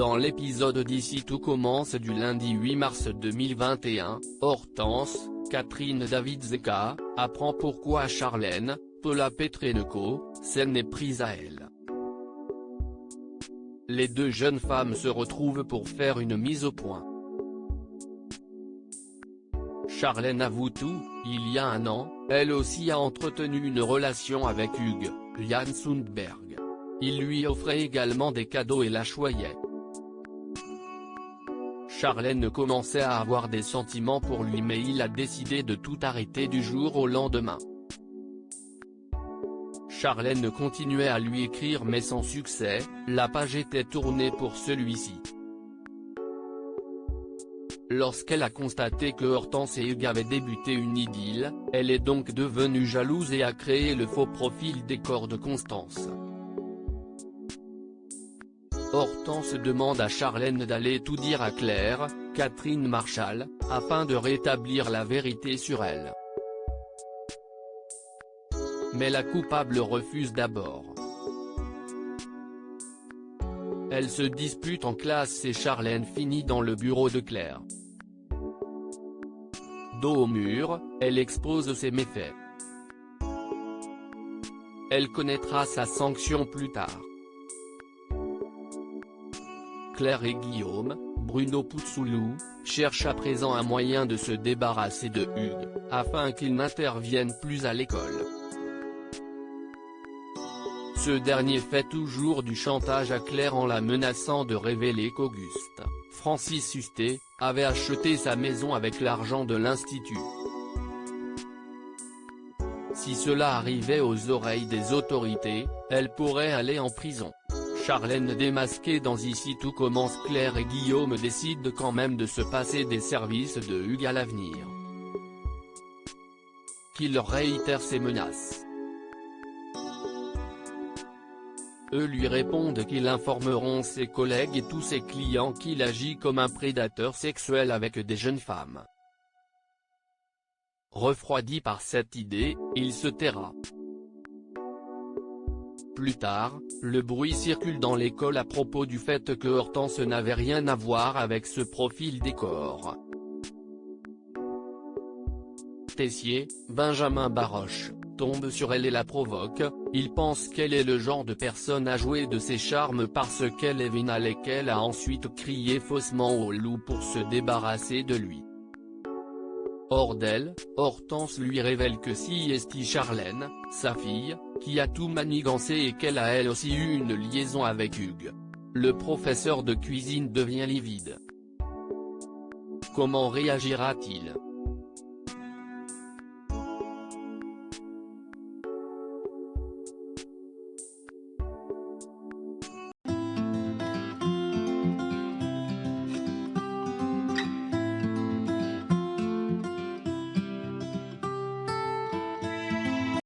Dans l'épisode d'Ici tout commence du lundi 8 mars 2021, Hortense, Catherine David-Zeka, apprend pourquoi Charlène, Paula Petrenko, s'en est prise à elle. Les deux jeunes femmes se retrouvent pour faire une mise au point. Charlène avoue tout, il y a un an, elle aussi a entretenu une relation avec Hugues, Jan Sundberg. Il lui offrait également des cadeaux et la choyait. Charlène commençait à avoir des sentiments pour lui mais il a décidé de tout arrêter du jour au lendemain. Charlène continuait à lui écrire mais sans succès, la page était tournée pour celui-ci. Lorsqu'elle a constaté que Hortense et Hugues avaient débuté une idylle, elle est donc devenue jalouse et a créé le faux profil décor de Constance. Hortense demande à Charlène d'aller tout dire à Claire, Catherine Marchal, afin de rétablir la vérité sur elle. Mais la coupable refuse d'abord. Elle se dispute en classe et Charlène finit dans le bureau de Claire. Dos au mur, elle expose ses méfaits. Elle connaîtra sa sanction plus tard. Claire et Guillaume, Bruno Puzzolo, cherchent à présent un moyen de se débarrasser de Hugues, afin qu'il n'intervienne plus à l'école. Ce dernier fait toujours du chantage à Claire en la menaçant de révéler qu'Auguste, Francis Hustet, avait acheté sa maison avec l'argent de l'Institut. Si cela arrivait aux oreilles des autorités, elle pourrait aller en prison. Charlène démasquée dans Ici tout commence. Claire et Guillaume décident quand même de se passer des services de Hugues à l'avenir. Qui leur réitère ses menaces. Eux lui répondent qu'ils informeront ses collègues et tous ses clients qu'il agit comme un prédateur sexuel avec des jeunes femmes. Refroidi par cette idée, il se taira. Plus tard, le bruit circule dans l'école à propos du fait que Hortense n'avait rien à voir avec ce profil décor. Tessier, Benjamin Baroche, tombe sur elle et la provoque, il pense qu'elle est le genre de personne à jouer de ses charmes parce qu'elle est vénale et qu'elle a ensuite crié faussement au loup pour se débarrasser de lui. Hors d'elle, Hortense lui révèle que si est Charlène, sa fille, qui a tout manigancé et qu'elle a elle aussi eu une liaison avec Hugues. Le professeur de cuisine devient livide. Comment réagira-t-il ?